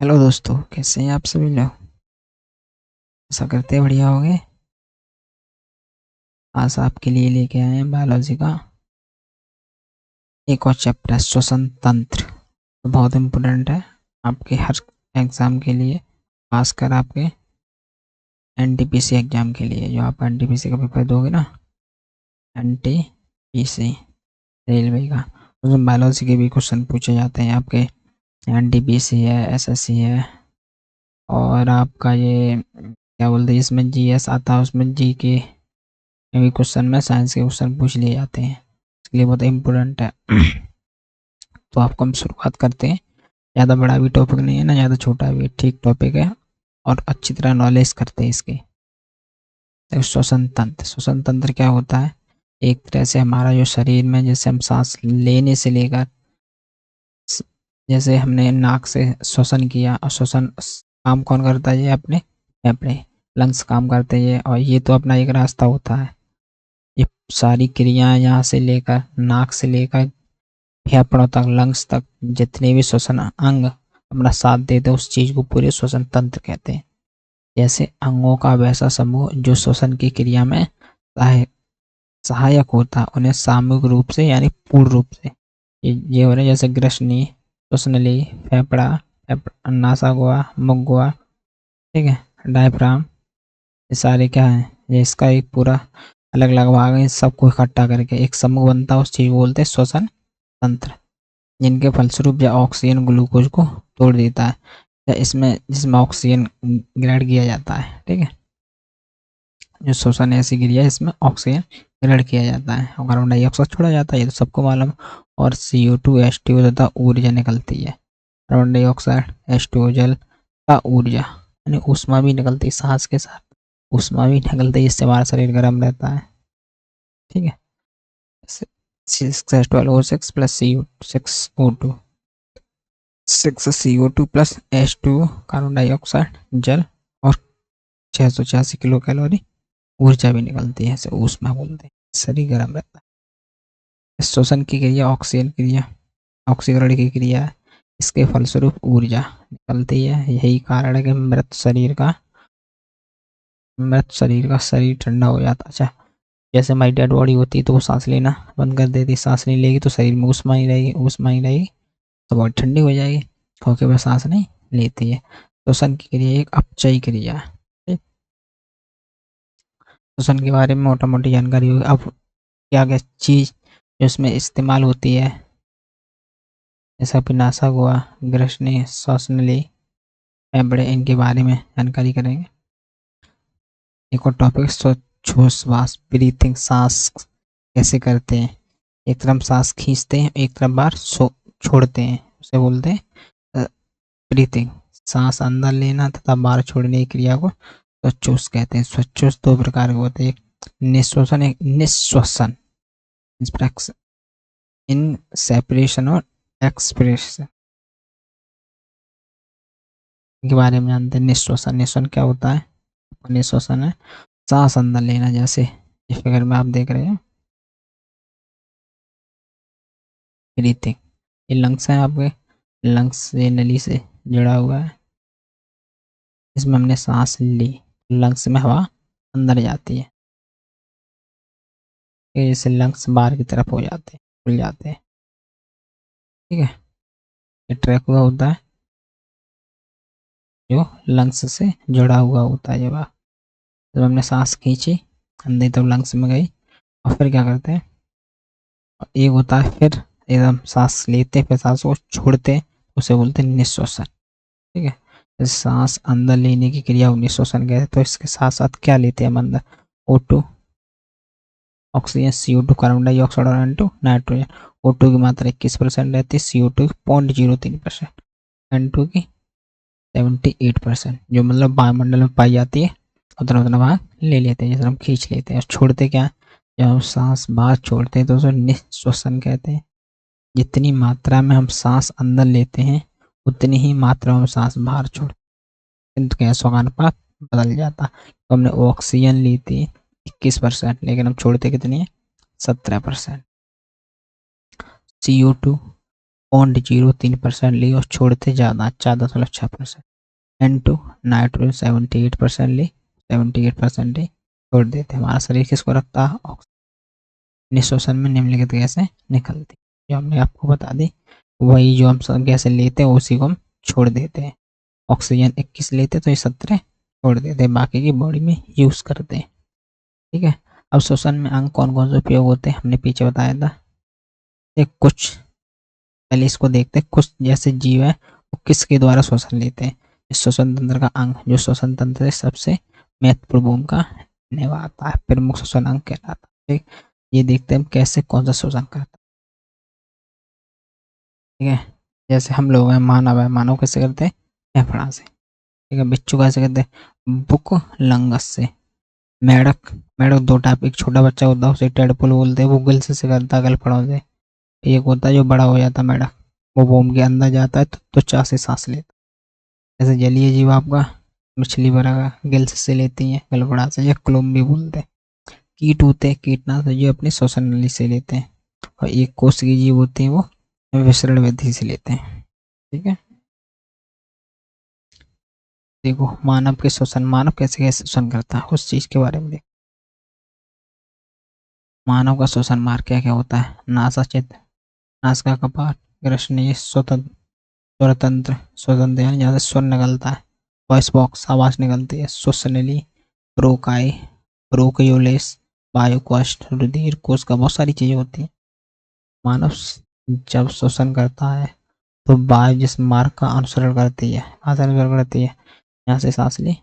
Hello दोस्तों, कैसे हैं आप सभी लोग। आशा करते हैं बढ़िया होंगे। आज आपके लिए लेके आए हैं बायोलॉजी का एक और चैप्टर, श्वसन तंत्र। तो बहुत इम्पोर्टेंट है आपके हर एग्ज़ाम के लिए, खासकर आपके एनटीपीसी एग्ज़ाम के लिए। जो आप एनटीपीसी का पेपर दोगे ना, एनटीपीसी रेलवे का, उसमें बायोलॉजी के भी क्वेश्चन पूछे जाते हैं। आपके एनटीपीसी है, एसएससी है, और आपका ये क्या बोलते हैं, इसमें जीएस आता है, उसमें जी के भी क्वेश्चन में साइंस के क्वेश्चन पूछ लिए जाते हैं। इसके लिए बहुत इम्पोर्टेंट है। तो आपको हम शुरुआत करते हैं। ज़्यादा बड़ा भी टॉपिक नहीं है ना, ज़्यादा छोटा भी, ठीक टॉपिक है और अच्छी तरह नॉलेज करते हैं इसके। श्वसन तंत्र क्या होता है? एक तरह से हमारा जो शरीर में, जैसे हम सांस लेने से लेकर, जैसे हमने नाक से श्वसन किया, और श्वसन काम कौन करता है? ये अपने फेफड़े, लंग्स काम करते हैं। और ये तो अपना एक रास्ता होता है। ये सारी क्रियाएं यहाँ से लेकर, नाक से लेकर फेफड़ों तक, लंग्स तक, जितने भी श्वसन अंग अपना साथ देते हैं, उस चीज को पूरे श्वसन तंत्र कहते हैं। जैसे अंगों का वैसा समूह जो श्वसन की क्रिया में सहायक होता है, उन्हें सामूहिक रूप से यानी पूर्ण रूप से ये हो रहे, जैसे ग्रसनी, श्वसनली, नासागुआ, मुखगुआ, ठीक है, डायफ्राम। ये सारे क्या है? ये इसका एक पूरा अलग अलग भाग है, सबको इकट्ठा करके एक समूह बनता है, उस चीज को बोलते हैं श्वसन तंत्र। जिनके फलस्वरूप यह ऑक्सीजन ग्लूकोज को तोड़ देता है, या इसमें जिसमें ऑक्सीजन ग्रहण किया जाता है, ठीक है। जो श्वसन ऐसी क्रिया है, इसमें ऑक्सीजन ग्रहण किया जाता है और कार्बन डाइऑक्साइड छोड़ा जाता है, ये तो सबको मालूम। और CO2 H2O तथा ऊर्जा निकलती है। कार्बन डाइऑक्साइड, H2O जल का ऊर्जा यानी ऊष्मा भी निकलती है, सांस के साथ ऊष्मा भी निकलती है, जिससे हमारा शरीर गर्म रहता है, ठीक है। 6H12O6 plus CO2 plus H2O carbon dioxide जल, और 686 किलो कैलोरी ऊर्जा भी निकलती है, इसे ऊष्मा बोलते हैं। शरीर गर्म रहता है। श्वसन की क्रिया ऑक्सीजन क्रिया, ऑक्सीकरण की क्रिया है। इसके फलस्वरूप ऊर्जा निकलती है। यही कारण है कि मृत शरीर का शरीर ठंडा हो जाता है। अच्छा, जैसे हमारी डेड बॉडी होती है तो वो सांस लेना बंद कर देती है, सांस नहीं लेगी तो शरीर में ऊष्मा ही रहेगी, ऊष्मा ही रहेगी तो बॉडी ठंडी हो जाएगी, क्योंकि वह सांस नहीं लेती है। श्वसन की क्रिया एक अपचयी क्रिया है, ठीक। श्वसन के बारे में मोटा मोटी जानकारी होगी। अब क्या क्या चीज जो इसमें इस्तेमाल होती है, जैसा कि नासा हुआ, ग्रसनी, श्वासनली, फेफड़े, इनके बारे में जानकारी करेंगे। एक और टॉपिक, श्वास ब्रीथिंग, सांस कैसे करते हैं। एक तरफ सांस खींचते हैं, एक तरफ बाहर छोड़ते हैं, उसे बोलते हैं ब्रीथिंग। सांस अंदर लेना तथा बाहर छोड़ने की क्रिया को श्वासोच्छ्वास कहते हैं। श्वासोच्छ्वास दो प्रकार के होते हैं, एक निश्वसन, एक निःश्वसन, इन सेपरेशन और एक्सप्रेशन के बारे में जानते हैं। निःश्वसन, निःश्वसन क्या होता है? निःश्वसन है सांस अंदर लेना, जैसे इस फिगर में आप देख रहे हैं, ब्रीथिंग। ये लंग्स है आपके, लंग्स ये नली से जुड़ा हुआ है, इसमें हमने सांस ली, लंग्स में हवा अंदर जाती है, जैसे लंग्स बाहर की तरफ हो जाते हैं, खुल जाते हैं, ठीक है। ये ट्रैक हुआ होता है जो लंग्स से जुड़ा हुआ होता है। जब हमने सांस खींची अंदर तब लंग्स में गई, और फिर क्या करते हैं, एक होता है फिर एकदम सांस लेते फिर सांस को छोड़ते, उसे बोलते हैं निःश्वसन, ठीक है। सांस अंदर लेने की क्रिया को निःश्वसन कहते हैं। तो इसके साथ साथ क्या लेते हैं हम अंदर? O2 oxygen, CO2 carbon dioxide और N2 नाइट्रोजन। O2 की मात्रा 21% रहती है, CO2 की 0.03%, N2 की 78%, जो मतलब वायुमंडल में पाई जाती है, उतना उतना भाग ले लेते हैं, जैसे हम खींच लेते हैं। और छोड़ते क्या? जब हम सांस बाहर छोड़ते हैं तो उसे निःश्वसन कहते हैं। जितनी मात्रा में हम सांस अंदर लेते हैं, उतनी ही मात्रा में सांस बाहर छोड़ते हैं, किंतु गैसों का अनुपात बदल जाता है। तो हमने ऑक्सीजन ली थी 21%, लेकिन हम छोड़ते कितनी है? 17%। CO2 0.03% ली और छोड़ते ज़्यादा 4.6%। N2 नाइट्रोजन 78% ली, 78% ही छोड़ देते। हमारा शरीर किसको रखता है? ऑक्सीजन। निःश्वासन में निम्नलिखित गैसें निकलती, जो हमने आपको बता दी, वही जो हम सब गैसें लेते हैं उसी को हम छोड़ देते हैं। ऑक्सीजन 21 लेते तो ये 17 छोड़ देते, बाकी की बॉडी में यूज करते हैं। ठीक है, अब श्वसन में अंग कौन कौन से उपयोग होते हैं हमने पीछे बताया था। एक कुछ पहले इसको देखते हैं, कुछ जैसे जीव है वो किसके द्वारा श्वसन लेते हैं। श्वसन तंत्र का अंग जो श्वसन तंत्र से सबसे महत्वपूर्ण भूमिका निभाता है, प्रमुख श्वसन अंग कहलाता है। ठीक, ये देखते हैं कैसे कौन सा श्वसन करता है। ठीक है, जैसे हम लोग हैं, मानव है, मानव कैसे करते हैं? फेफड़ा से। ठीक है, बिच्छू कैसे करते हैं? बुक लंगस से। मेढक, मेढक दो टाइप, एक छोटा बच्चा होता है उसे टेडपोल बोलते हैं, वो गिल्स से करता है, गलफड़ों से। एक होता है जो बड़ा हो जाता है मेढक, वो वोम के अंदर जाता है तो त्वचा से सांस लेता है। जैसे जलीय जीव आपका मछली वगैरह गिल्स से लेती हैं, गलफड़ा से, या क्लोम भी बोलते हैं। कीट होते हैं, कीटनाशक ये अपने श्वसन नली से लेते हैं। और एक कोशिकीय जीव होते हैं वो विसरण विधि से लेते हैं। ठीक है, देखो मानव के श्वसन, मानव कैसे कैसे श्वसन करता है उस चीज के बारे में देखो। मानव का श्वसन मार्ग क्या क्या होता है? नासा छिद्र, नासिका कपाट, ग्रसनीय, स्वरतंत्र, स्वतंत्र यानी जहाँ से स्वर निकलता है, वॉइस बॉक्स आवाज निकलती है, श्वसनली, ब्रोकाई, ब्रोकियोलेस, वायुकोष्ठ, रुधिर कोश का, बहुत सारी चीजें होती हैं। मानव जब श्वसन करता है तो वायु जिस मार्ग का अनुसरण करती है, अनुसरण करती है, यहाँ से सांस ली,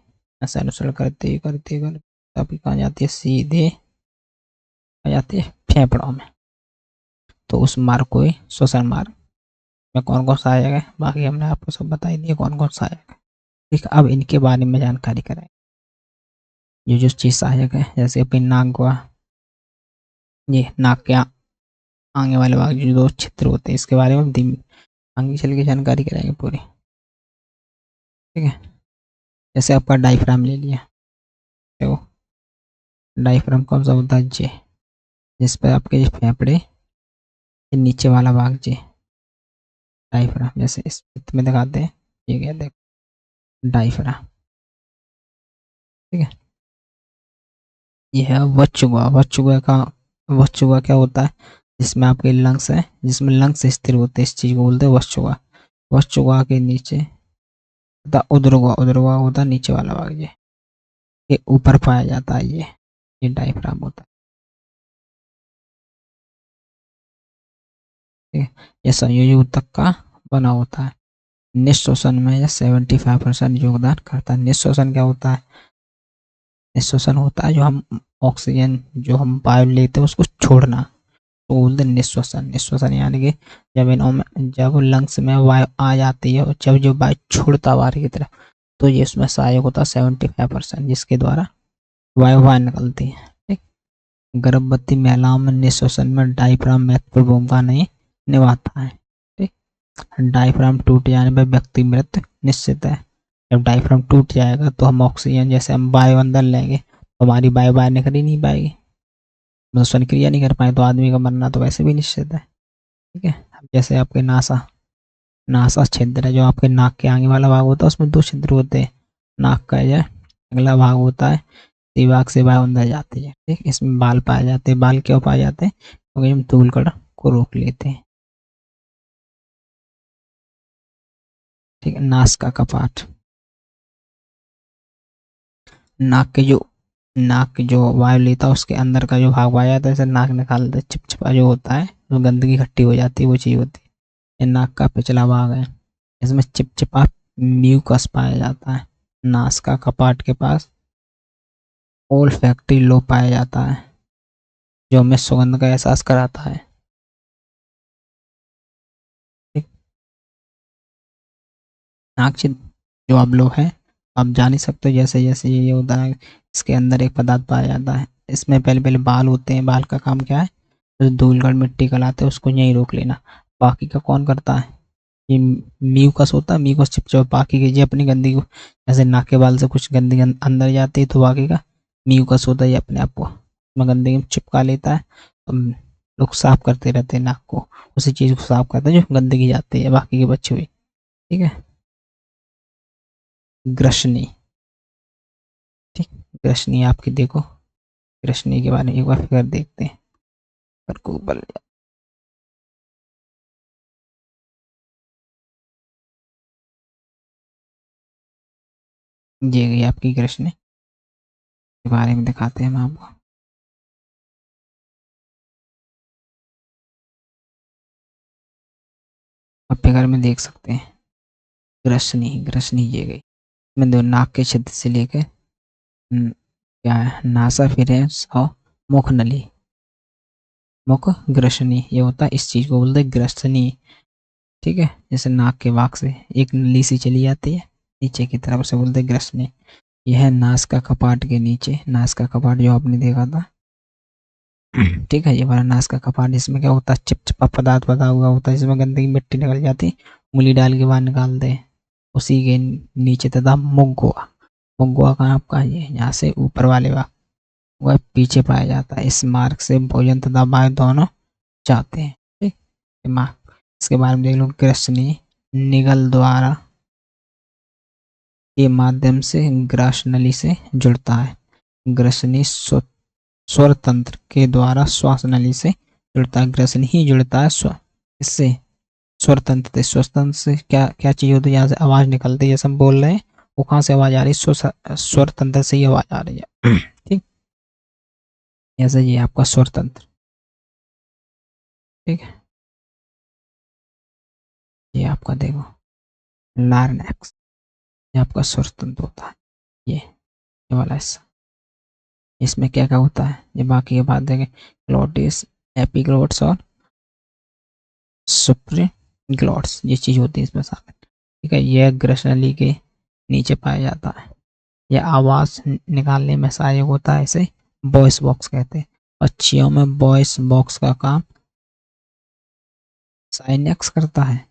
ऐसे अनुसरण करते करते करते अभी कहाँ जाती है? सीधे आ जाती है फेफड़ों में। तो उस मार्ग को ही श्वसन मार्ग में कौन कौन सा आएगा, बाकी हमने आपको सब बता ही दिया कौन कौन सा आएगा। ठीक, अब इनके बारे में जानकारी कराएं। जो जो चीज सहायक है, जैसे अपनी नाक हुआ, ये नाक के आगे वाले भाग जो दो छिद्र होते हैं, इसके बारे में हम आगे चल के जानकारी कराएंगे पूरी। ठीक है, जैसे आपका डायफ्राम ले लिया, देखो डायफ्राम कौन सा होता है? जे, जिस पर आपके फेफड़े नीचे वाला भाग जे, डायफ्राम, जैसे इस चित्र में दिखाते हैं, ये क्या देखो डायफ्राम। ठीक है, ये है वक्षुगा। वक्षुगा क्या होता है? जिसमें आपके लंग्स है, जिसमें लंग्स स्थिर होते हैं, इस चीज को बोलते हैं वक्षुगा। वक्षुगा के नीचे होता उदरगा, उदरगा होता है नीचे वाला भाग, ये ऊपर पाया जाता है, ये डायफ्राम होता है। ठीक है, ये संयोजी ऊतक का बना होता है। निःश्वसन में यह 75% योगदान करता है। निःश्वसन क्या होता है? निःश्वसन होता है जो हम ऑक्सीजन जो हम वायु लेते हैं उसको छोड़ना, तो बोलते हैं निःश्वसन। निःश्वसन यानी कि जब इनों में, जब लंग्स में वायु आ जाती है और जब जो वायु छोड़ता बाहर की तरफ, तो ये इसमें सहायक होता है 75%, जिसके द्वारा वायु बाहर निकलती है। ठीक, गर्भवती महिलाओं में निःश्वसन में डायफ्राम महत्वपूर्ण भूमिका नहीं निभाता है। ठीक, डायफ्राम टूट जाने पर व्यक्ति मृत निश्चित है। जब डायफ्राम टूट जाएगा तो हम ऑक्सीजन, जैसे हम वायु अंदर लेंगे तो हमारी वायु बाहर निकल ही नहीं पाएगी, मतलब श्वसन क्रिया नहीं कर पाए, तो आदमी का मरना तो वैसे भी निश्चित है। ठीक है, अब जैसे आपके नासा, नासा छिद्र है, जो आपके नाक के आगे वाला भाग होता है उसमें दो छिद्र होते हैं। नाक का जो अगला भाग होता है, दिमाग से वायु अंदर जाती है। ठीक, इसमें बाल पाए जाते हैं। बाल क्यों पाए जाते हैं? क्योंकि हम धूल कण को रोक लेते हैं। ठीक है, नाक का कपाट, नाक की जो वायु लेता है उसके अंदर का जो भाग पाया जाता है, जैसे नाक निकालते हैं, चिपचिपा जो होता है, जो गंदगी इकट्ठी हो जाती है, वो चीज होती है। ये नाक का पिछला भाग है, इसमें चिपचिपा म्यूकस पाया जाता है। नासिका कपाट के पास ओल्फैक्टरी लोब पाया जाता है, जो हमें सुगंध का एहसास कराता है। ठीक, नाक जो आप लोग हैं, आप जान ही सकते हो, जैसे जैसे ये होता है, इसके अंदर एक पदार्थ पाया जाता है। इसमें पहले पहले बाल होते हैं। बाल का काम क्या है? जो धूल मिट्टी कलाते हैं उसको यहीं रोक लेना। बाकी का कौन करता है? ये म्यूकस होता है, म्यूकस चिपचिपा बाकी की जो अपनी गंदगी को, जैसे नाक के बाल से कुछ गंदगी अंदर जाती है तो बाकी का म्यूकस होता है, ये अपने आप को गंदगी में चिपका लेता है। लोग साफ करते रहते हैं नाक को, उसी चीज को साफ करते हैं जो गंदगी जाती है बाकी के बच्चे हुई। ठीक है, ग्रसनी। ठीक, ग्रसनी आपकी देखो, ग्रसनी के बारे में एक बार फिर देखते हैं। पर को ऊपर ये गई आपकी ग्रसनी के बारे में दिखाते हैं हम आपको। आप फिगर में देख सकते हैं ग्रसनी, ग्रसनी ये गई। इसमें दो नाक के छिद्र से लेकर क्या है, नासाफिरेंस और मुख नली, मुख ग्रसनी ये होता है, इस चीज को बोलते हैं ग्रसनी। ठीक है, जैसे नाक के वाक से एक नली सी चली जाती है नीचे की तरफ, से बोलते हैं ग्रसनी। यह है नास का कपाट के नीचे, नास का कपाट जो आपने देखा था। ठीक है, ये हमारा नास का कपाट, इसमें क्या होता है, चिपचिपा पदार्थ बना हुआ होता है, जिसमें गंदगी मिट्टी निकल जाती है, उंगली डाल के बाहर निकालते हैं। उसी के नीचे तथा मुग्गुआ, मुग्गुआ कहाँ आपका, ये यहाँ से ऊपर वाले भाग, वह पीछे पाया जाता है। इस मार्ग से भोजन तथा वायु दोनों जाते हैं। ठीक, दिमाग इसके बारे में देख लो, ग्रसनी निगल द्वारा के माध्यम से ग्रास नली से जुड़ता है। ग्रसनी स्वर तंत्र के द्वारा श्वास नली से जुड़ता है, ग्रसन ही जुड़ता है इससे स्वर तंत्र से। स्वर तंत्र से क्या क्या चीज होती है, यहाँ से आवाज निकलती है, जैसे हम बोल रहे हैं, वो कहाँ से आवाज आ रही है, स्वर तंत्र से ही आवाज आ रही है। ठीक, ऐसे ये आपका स्वर तंत्र। ठीक है, ये आपका देखो लार्नेक्स, ये आपका स्वर तंत्र होता है, ये वाला हिस्सा। इसमें क्या क्या होता है, ये बाकी के बात देखें, ग्लोटिस, एपिग्लोट्स और सुप्रीग्लोट्स, ये चीज होती है इसमें शामिल। ठीक है, यह ग्रसनली के नीचे पाया जाता है। यह आवाज निकालने में सहायक होता है, इसे वॉइस बॉक्स कहते हैं। पक्षियों में वॉइस बॉक्स का काम साइनेक्स करता है,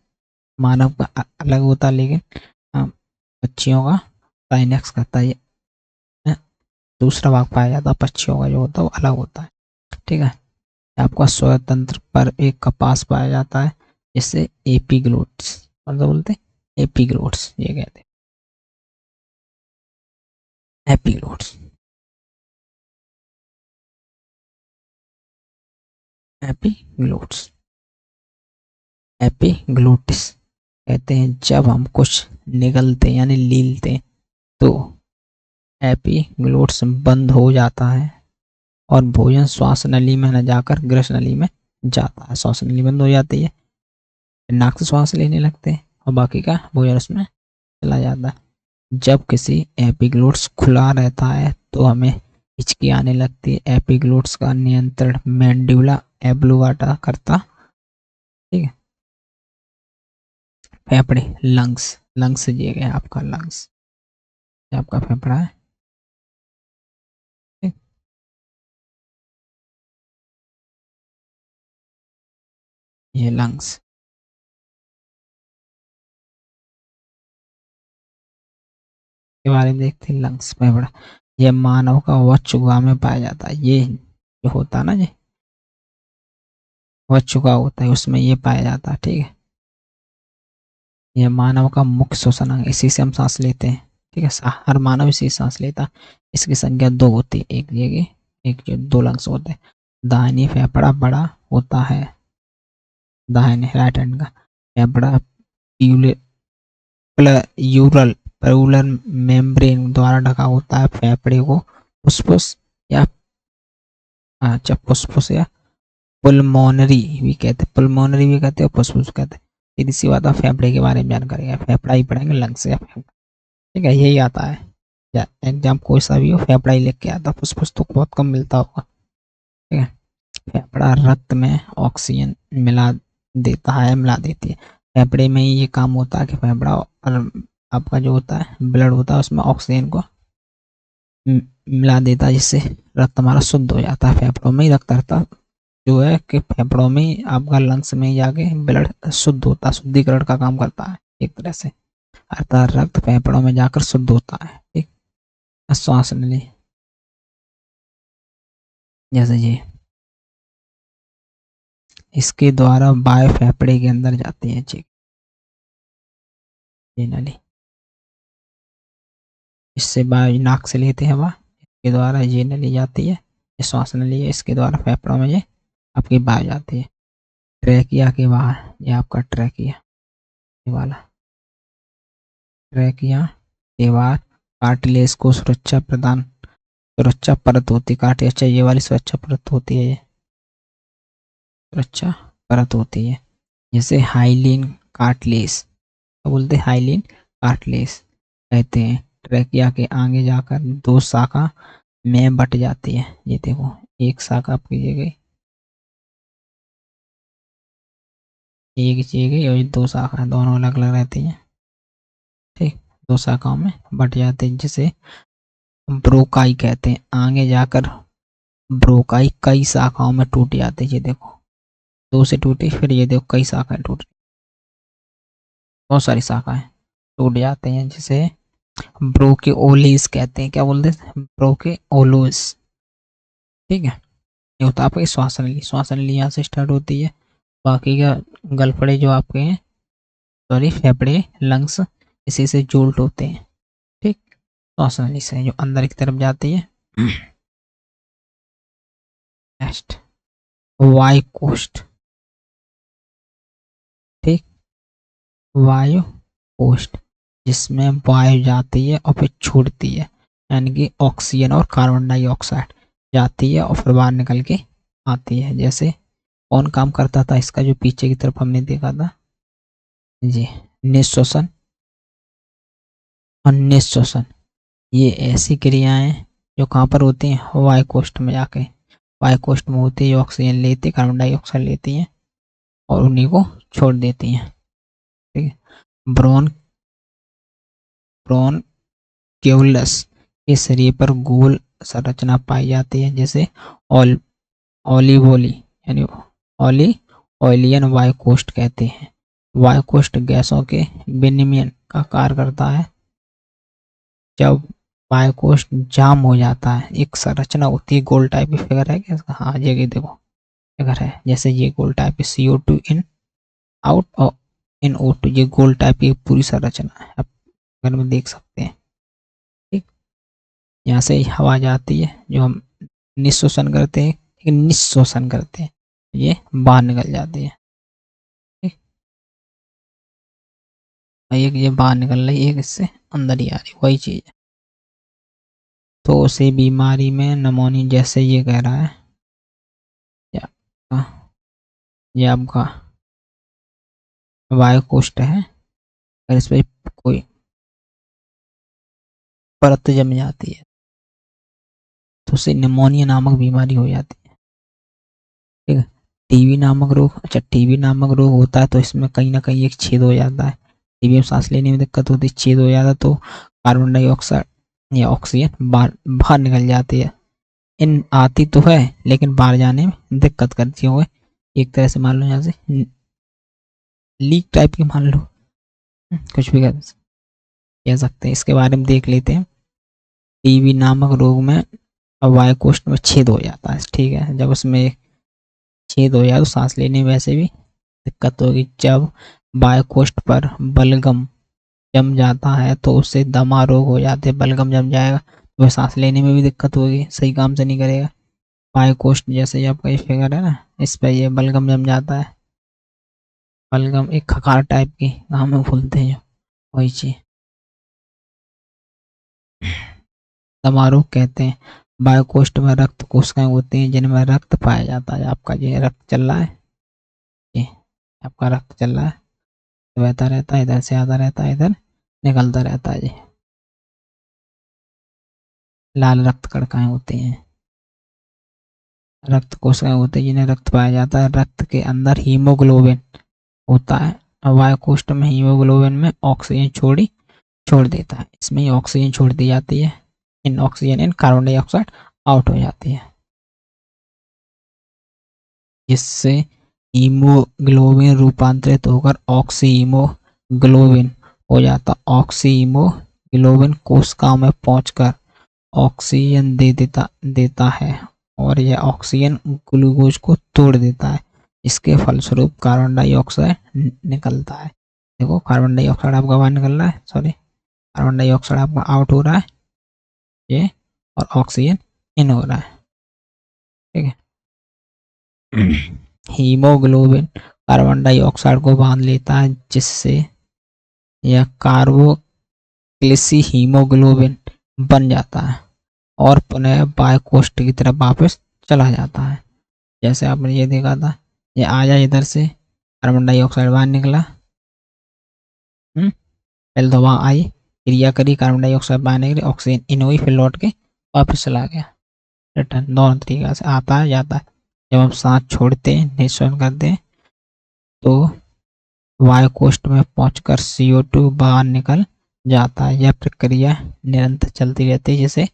मानव का अलग होता है, लेकिन पक्षियों का साइनेक्स करता है। दूसरा भाग पाया जाता है पक्षियों का जो होता है वो अलग होता है। ठीक है, आपका स्वतंत्र पर एक कपास पाया जाता है, जिससे एपीग्लोट्स, मतलब बोलते हैं एपीग्लोट्स, ये कहते हैं एपीग्लोट्स, एपीग्लोट्स, एपीग्लोटिस कहते हैं जब हम कुछ निगलते यानी लीलते तो एपीग्लोट्स बंद हो जाता है और भोजन श्वास नली में न जाकर ग्रस नली में जाता है। श्वास नली बंद हो जाती है, नाक से श्वास लेने लगते हैं और बाकी का भोजन उसमें चला जाता है। जब किसी एपिग्लोट्स खुला रहता है तो हमें हिचकी आने लगती है। एपिग्लोट्स का नियंत्रण मैंडिबुला एब्लुआटा करता। ठीक है, फेफड़े, लंग्स, लंग्स ये गया आपका लंग्स, ये आपका फेफड़ा है। ठीक? ये लंग्स के बारे में देखते हैं, लंग्स फेफड़ा। ये मानव का वक्षुगा में पाया जाता है, ये जो होता है ना, ये वक्षुगा होता है उसमें ये पाया जाता है। ठीक है, ये मानव का मुख्य श्वसन अंग, इसी से हम सांस लेते हैं। ठीक है, हर मानव इसी सांस लेता। इसकी संख्या दो होती है, एक ये, एक जो दो लंग्स होते हैं। दाहिनी फेफड़ा बड़ा होता है, दाहिने राइट हैंड का फेफड़ा यूरल प्लूरल मेम्ब्रेन द्वारा ढका होता है। फेफड़े को फुसफुस या अच्छा फुसफुस या पुल्मोनरी भी कहते हैं, पुल्मोनरी भी कहते हैं, फुसफुस कहते हैं। सीधी सी बात है, फेफड़े के बारे में जानकारी है, फेफड़ा ही पढ़ेंगे, लंग्स या फेफड़ा। ठीक है, यही आता है एग्जाम कोई सा भी हो, फेफड़ा ही लिख के आता, फुसफुस तो बहुत कम मिलता होगा। ठीक है, फेफड़ा रक्त में ऑक्सीजन मिला देता है, मिला देती है। फेफड़े में ही ये काम होता है कि फेफड़ा और आपका जो होता है ब्लड होता है उसमें ऑक्सीजन को मिला देता है, जिससे रक्त हमारा शुद्ध हो जाता है। फेफड़ों में ही रक्त रहता जो है कि फेफड़ों में ही आपका लंग्स में जाके ब्लड शुद्ध होता है, शुद्धिकरण का काम करता है एक तरह से, अर्थात रक्त फेफड़ों में जाकर शुद्ध होता है। ठीक, श्वास नली जैसे ये इसके द्वारा वायु फेफड़े के अंदर जाती है। ठीक, ये नली, इससे वायु नाक से लेते हैं हवा, इसके द्वारा ये नली जाती है, ये श्वास नली है, इसके द्वारा फेफड़ों में ये आपकी वायु जाती है। ट्रैकिया के बाहर, ये आपका ट्रैकिया, ये वाला ट्रैकिया के बाहर कार्टिलेज को सुरक्षा परत होती है। कार्टिलेज, ये वाली सुरक्षा परत होती है, ये सुरक्षा परत होती है, जिसे हाइलिन कार्टिलेज, क्या बोलते हैं, हाइलिन कार्टिलेज कहते हैं। ट्रैकिया के आगे जाकर दो शाखा में बट जाती है। ये देखो, एक शाखा आपकी ये गई, एक ये गई, और ये दो शाखा, दोनों अलग अलग रहती हैं। ठीक, दो शाखाओं में बट जाते हैं, जिसे ब्रोकाई कहते हैं। आगे जाकर ब्रोकाई कई शाखाओं में टूट जाती है। ये देखो, दो से टूटी, फिर ये देखो कई शाखाएं टूट, बहुत सारी शाखाएं टूट जाते हैं, जिसे ब्रोकेओलिस कहते हैं। क्या बोलते हैं, ब्रोकेओलिस। ठीक है, ये होता है आपका श्वास नली। श्वास नली यहाँ से स्टार्ट होती है, बाकी का गलफड़े जो आपके हैं, सॉरी फेफड़े, लंग्स, इसी से जोल्ट होते हैं। ठीक, श्वास नली से जो अंदर की तरफ जाती है। नेक्स्ट, वायु कोष्ठ। ठीक, वायु कोष्ठ, जिसमें वायु जाती है और फिर छोड़ती है, यानी कि ऑक्सीजन और कार्बन डाइऑक्साइड जाती है और फिर बाहर निकल के आती है। जैसे कौन काम करता था इसका, जो पीछे की तरफ हमने देखा था जी, निःश्वसन और निःश्वसन, ये ऐसी क्रियाएं जो कहाँ पर होती हैं, वायु कोष्ठ में जाके, वायु कोष्ठ में होती है, ऑक्सीजन लेती है, कार्बन डाइऑक्साइड लेती हैं और उन्हीं को छोड़ देती हैं। ठीक है, ब्रोनकेउलस के शरीर पर गोल संरचना पाई जाती है, जैसे ओलिवोली, यानी ऑयलियन वायु कोष्ठ कहते हैं। वायु कोष्ठ गैसों के विनिमय का कार्य करता है। जब वायु कोष्ठ जाम हो जाता है, एक संरचना होती है, गोल टाइप की फिगर है क्या, हाँ ये देखो फिगर है, जैसे ये गोल टाइप की CO2 इन आउट और NO2, ये गोल टाइप की पूरी संरचना है, आप फिगर में देख सकते हैं। ठीक, यहाँ से हवा जाती है, जो हम निःश्वसन करते हैं, निःश्वसन करते हैं, ये बाहर निकल जाती है। ठीक, एक ये बाहर निकल रही है, एक इससे अंदर ही आ रही, वही चीज है। तो उसे बीमारी में नमोनिया, जैसे ये कह रहा है, ये आपका वायु कोष्ठ है, अगर इस पर कोई परत जम जाती है तो उसे निमोनिया नामक बीमारी हो जाती है। ठीक है, टीबी नामक रोग, अच्छा टीबी नामक रोग होता है तो इसमें कहीं ना कहीं एक छेद हो जाता है, टीबी में सांस लेने में दिक्कत होती है, छेद हो जाता है तो कार्बन डाइऑक्साइड या ऑक्सीजन बाहर निकल जाती है। इन आती तो है लेकिन बाहर जाने में दिक्कत करती है, एक तरह से मान लो यहाँ से लीक टाइप की मान लो, कुछ भी कह सकते हैं। इसके बारे में देख लेते हैं। टीबी नामक रोग में वायु कोष्ठ में छेद हो जाता है। ठीक है, जब उसमें छेद हो जाए तो सांस लेने में वैसे भी दिक्कत होगी। जब वायु कोष्ठ पर बलगम जम जाता है तो उससे दमा रोग हो जाते हैं। बलगम जम जाएगा तो सांस लेने में भी दिक्कत होगी, सही काम से नहीं करेगा। वायु कोष्ठ जैसे आपका ये फिगर है ना, इस पर ये बलगम जम जाता है, बलगम एक खखार टाइप की घाव में फूलते हैं, वही चीज समारोह कहते हैं। वायु कोष्ठ में रक्त कोशिकाएं होती हैं जिनमें रक्त पाया जाता है। आपका ये रक्त चल रहा है, ये आपका रक्त चल रहा है, बहता रहता है, इधर से आता रहता है, इधर निकलता रहता है। ये लाल रक्त कणिकाएं होती हैं, रक्त कोशिकाएं होती हैं जिन्हें रक्त पाया जाता है। रक्त के अंदर हीमोग्लोबिन होता है, वायु कोष्ठ में हीमोग्लोबिन में ऑक्सीजन छोड़ देता है, इसमें ही ऑक्सीजन छोड़ दी जाती है, in oxygen in carbon dioxide out हो जाती है, जिससे हीमोग्लोबिन रूपांतरित होकर ऑक्सी हीमोग्लोबिन हो जाता। ऑक्सी हीमोग्लोबिन कोशिकाओं में पहुंचकर ऑक्सीजन देता है और यह ऑक्सीजन ग्लूकोज को तोड़ देता है, इसके फलस्वरूप कार्बन डाइऑक्साइड निकलता है। देखो कार्बन डाइऑक्साइड आपका बाहर निकल रहा है, सॉरी कार्बन डाइऑक्साइड आपका आउट हो रहा है ये, और ऑक्सीजन इन हो रहा है। ठीक है। हीमोग्लोबिन कार्बन डाइऑक्साइड को बांध लेता है, जिससे यह कार्बोक्सिल हीमोग्लोबिन बन जाता है और पुनः बायोकोष्ठ की तरफ वापस चला जाता है। जैसे आपने ये देखा था, ये आया इधर से, कार्बन डाइऑक्साइड बाहर निकला, पहले तो वहाँ आई, क्रिया करी, कार्बन डाइऑक्साइड बाहर निकली, ऑक्सीजन इन हुई, फिर लौट के वापस चला गया। रिटर्न दोनों तरीका से आता है जाता है। जब हम सांस छोड़ते हैं, निःश्वास करते हैं, तो वायुकोष्ठ में पहुंचकर CO2 बाहर निकल जाता है। यह प्रक्रिया निरंतर चलती रहती है, जिसे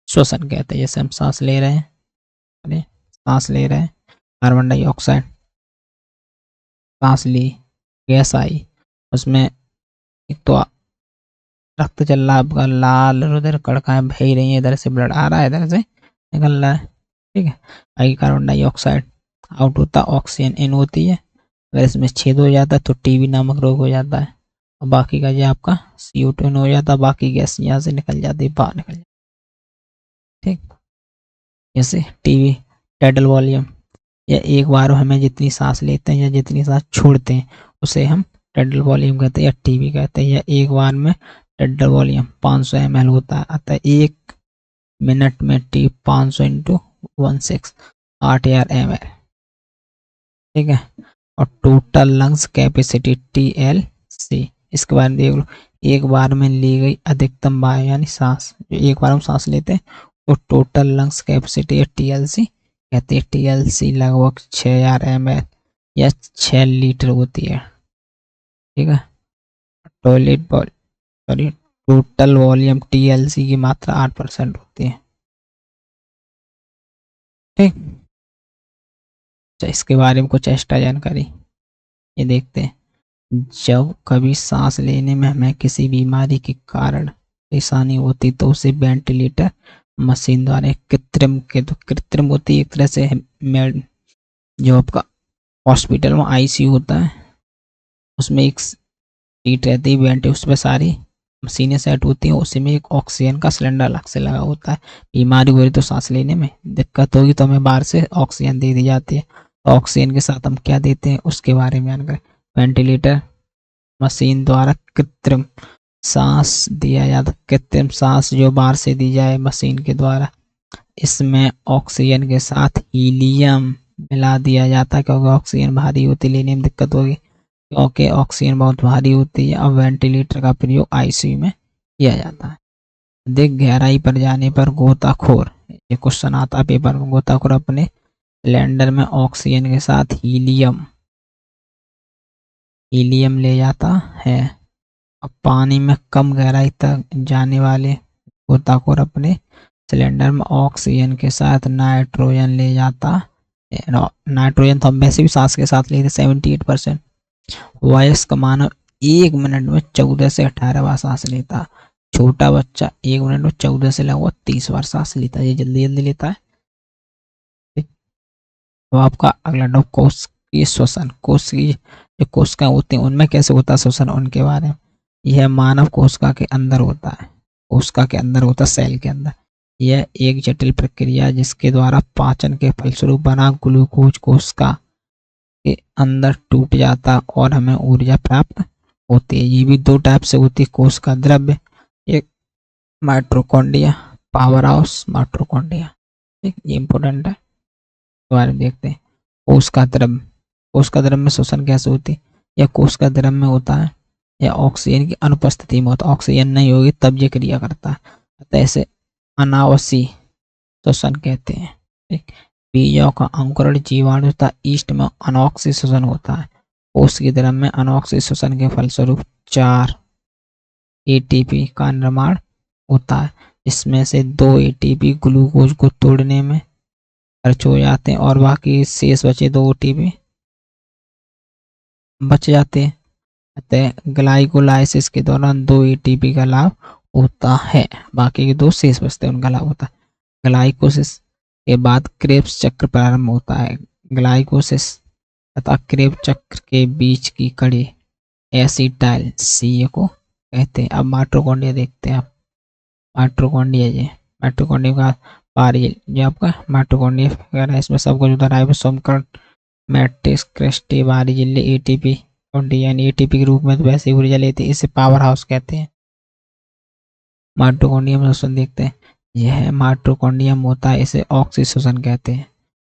श्वसन कहते हैं। जैसे हम सांस ले रहे हैं, कार्बन डाइऑक्साइड सांस ली, गैस आई, उसमें एक तो रक्त चल रहा है आपका, लाल रुधिर कणिकाएं बह रही है, इधर से ब्लड आ रहा है, इधर से निकल रहा है। ठीक है। आई कार्बन डाइऑक्साइड आउट होता, ऑक्सीजन इन होती है। अगर इसमें छेद हो जाता है तो टीबी नामक रोग हो जाता है, और बाकी का ये आपका CO2 इन हो जाता है, बाकी गैस यहाँ से निकल जाती है, बाहर निकल जाती है। ठीक। जैसे टीबी टाइडल वॉल्यूम, या एक बार हमें जितनी सांस लेते हैं या जितनी सांस छोड़ते हैं उसे हम टाइडल वॉल्यूम कहते हैं या टीबी कहते हैं। या एक बार में टाइडल वॉल्यूम 500 ml होता है, अतः 1 मिनट में टी 500 इंटू 16 8,000 ml। ठीक है। और टोटल लंग्स कैपेसिटी TLC, इसके बारे में देख लो, एक बार में ली गई अधिकतम वायु यानी सांस, जो एक बार हम सांस लेते हैं तो टोटल लंग्स कैपेसिटी या TLC कहते हैं। TLC लगभग 6,000 ml या 6 लीटर होती है। ठीक है। टोटल वॉल्यूम TLC की मात्रा 8% होती है। ठीक। इसके बारे में कुछ एक्स्ट्रा जानकारी ये देखते हैं। जब कभी सांस लेने में हमें किसी बीमारी के कारण परेशानी होती तो उसे वेंटिलेटर मशीन द्वारा, कृत्रिम होती है एक तरह से, जो आपका हॉस्पिटल में ICU होता है, उसमें एक सीट रहती है, वेंट, उस पर सारी मशीनें सेट होती हैं, उसी में एक ऑक्सीजन का सिलेंडर अलग से लगा होता है। बीमारी हो रही तो सांस लेने में दिक्कत होगी तो हमें बाहर से ऑक्सीजन दे दी जाती है, तो ऑक्सीजन के साथ हम क्या देते हैं उसके बारे में जानकारी। वेंटिलेटर मशीन द्वारा कृत्रिम सांस दिया जाता, कृत्रिम सांस जो बाहर से दी जाए मशीन के द्वारा, इसमें ऑक्सीजन के साथ हीलियम मिला दिया जाता है, क्योंकि ऑक्सीजन भारी होती है, लेने में दिक्कत होगी, क्योंकि ऑक्सीजन बहुत भारी होती है। और वेंटिलेटर का प्रयोग ICU में किया जाता है। अधिक गहराई पर जाने पर गोताखोर, ये क्वेश्चन आता है पेपर में, गोताखोर अपने सिलेंडर में ऑक्सीजन के साथ हीलियम ले जाता है। अब पानी में कम गहराई तक जाने वाले गोताखोर अपने सिलेंडर में ऑक्सीजन के साथ नाइट्रोजन ले जाता है। नाइट्रोजन तो हम वैसे भी सांस के साथ लेते 78%। वयस्क मानव 1 मिनट में 14 से 18 बार सांस लेता। छोटा बच्चा 1 मिनट में 14 से लगभग 30 बार सांस लेता है, ये जल्दी जल्दी लेता है। तो आपका अगला डॉग कोशिकीय श्वसन, कोशिकीय जो कोशिकाएं होती हैं उनमें कैसे होता है श्वसन, उनके बारे में। यह मानव कोशिका के अंदर होता है, कोशिका के अंदर होता है, सेल के अंदर। यह एक जटिल प्रक्रिया है जिसके द्वारा पाचन के फलस्वरूप बना ग्लूकोज कोशिका के अंदर टूट जाता और हमें ऊर्जा प्राप्त होती है। ये भी 2 टाइप से होती है कोशिका द्रव्य, एक माइटोकॉन्ड्रिया, पावर हाउस माइटोकॉन्ड्रिया। ठीक, ये इंपॉर्टेंट है, बारे में देखते हैं। कोशिका द्रव्य, कोशिका द्रव्य में श्वसन कैसे होती है? यह कोशिका द्रव्य में होता है या ऑक्सीजन की अनुपस्थिति में होता है, ऑक्सीजन नहीं होगी तब ये क्रिया करता है, अतः इसे अनावश्यक श्वसन कहते हैं। ठीक, बीजों का अंकुरण जीवाणु तथा ईस्ट में अनॉक्सिक श्वसन होता है। कोशिकीय द्रव्य में अनॉक्सिक श्वसन के फलस्वरूप 4 ATP का निर्माण होता है, इसमें से 2 ATP ग्लूकोज को तोड़ने में खर्च हो जाते हैं और बाकी शेष बचे 2 ATP बच जाते हैं। अतः ग्लाइकोलाइसिस के दौरान 2 ATP का लाभ होता है, बाकी के 2 शेष बचते हैं उनका लाभ होता है। ग्लाइकोसिस के बाद क्रेब्स चक्र प्रारंभ होता है। ग्लाइकोसिस तथा क्रेब चक्र के बीच की कड़ी एसिटाइल सी को कहते हैं। अब माइटोकॉन्ड्रिया देखते हैं आप। माइटोकॉन्ड्रिया ये माइटोकॉन्ड्रिया का पारी जो आपका माइटोकॉन्ड्रिया वगैरह इसमें सब कुछ उधर आए सोमकण मैट्रिक्स क्रिस्टी बारी जिले एटीपी और यानी एटीपी के रूप में तो वैसे ही ऊर्जा लेती है, इसे पावर हाउस कहते हैं। माइटोकॉन्ड्रियम शोषण देखते हैं। यह माइटोकॉन्ड्रियम होता है, इसे ऑक्सीशोषण कहते हैं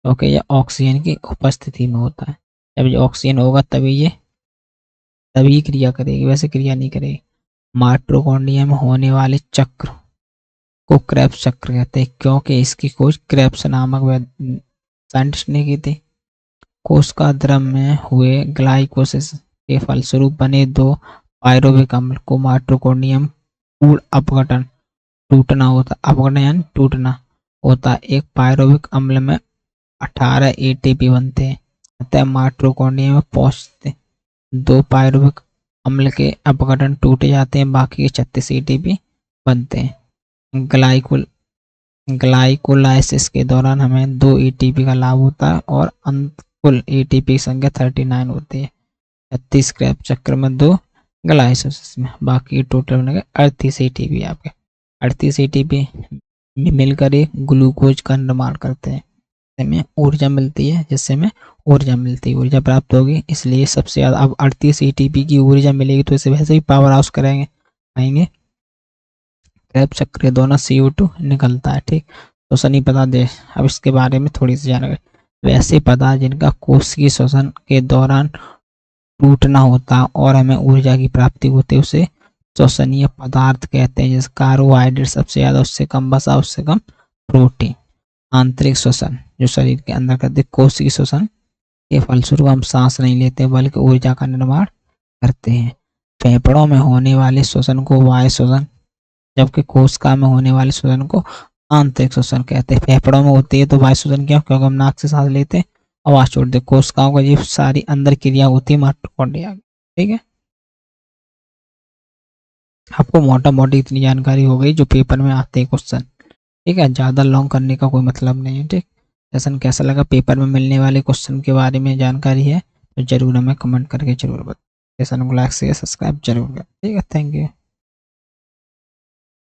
क्योंकि यह ऑक्सीजन की उपस्थिति में होता है। जब ये ऑक्सीजन होगा तभी क्रिया करेगी, वैसे क्रिया नहीं करेगी। माइटोकॉन्ड्रिया में होने वाले चक्र को क्रेब्स चक्र कहते हैं क्योंकि इसकी खोज क्रेब्स नामक साइंटिस्ट ने की थी। कोशिका द्रव में हुए ग्लाइकोसिस के फलस्वरूप बने दो पायरुविक अम्ल को माइटोकॉन्ड्रियम पूर्ण अपघटन टूटना होता, अपघटन यानी टूटना होता। एक पायरुविक अम्ल में 18 एटीपी बनते हैं, अतः माइटोकॉन्ड्रिया में पहुंचते दो पायरुविक अम्ल के अपघटन टूटे जाते हैं, बाकी के 36 एटीपी बनते हैं। ग्लाइकोलाइसिस के दौरान हमें 2 एटीपी का लाभ होता है और कुल एटीपी की संख्या 39 होती है। 36 क्रेब्स चक्र में 2 ग्लाइकोलाइसिस में, बाकी टोटल बनेगा 38 एटीपी। आपके 38 एटीपी मिलकर एक ग्लूकोज का निर्माण करते हैं, में ऊर्जा मिलती है, जिससे हमें ऊर्जा प्राप्त होगी। इसलिए सबसे ज्यादा अब 38 एटीपी की ऊर्जा मिलेगी तो इसे वैसे ही पावर हाउस आएंगे। क्रेब्स चक्र के दोनों CO2 निकलता है, ठीक। तो शनि पदार्थ दे, अब इसके बारे में थोड़ी सी जानकारी। वैसे पदार्थ जिनका कोशिकीय श्वसन के दौरान टूटना होता और हमें ऊर्जा की प्राप्ति होती है उसे श्वसनीय पदार्थ कहते हैं। जैसे कार्बोहाइड्रेट सबसे ज्यादा, उससे कम वसा, उससे कम प्रोटीन। आंतरिक श्वसन जो शरीर के अंदर करते, कोशिकीय श्वसन के फलस्वरूप हम सांस नहीं लेते बल्कि ऊर्जा का निर्माण करते हैं। फेफड़ों में होने वाले श्वसन को वायु श्वसन, जबकि कोशिका में होने वाले श्वसन को आंतरिक श्वसन कहते हैं। फेफड़ों में होती है तो वायु श्वसन क्या, क्योंकि हम नाक से सांस लेते हैं, आवाज छोड़ते। कोशिकाओं का ये सारी अंदर क्रिया होती है माइटोकॉन्ड्रिया, ठीक है। आपको मोटा मोटी इतनी जानकारी हो गई जो पेपर में आते हैं क्वेश्चन, ठीक है। ज्यादा लॉन्ग करने का कोई मतलब नहीं है, ठीक। सेशन कैसा लगा, पेपर में मिलने वाले क्वेश्चन के बारे में जानकारी है तो जरूर हमें कमेंट करके जरूर बताएं। सेशन को लाइक शेयर सब्सक्राइब जरूर करें, ठीक है। Thank you.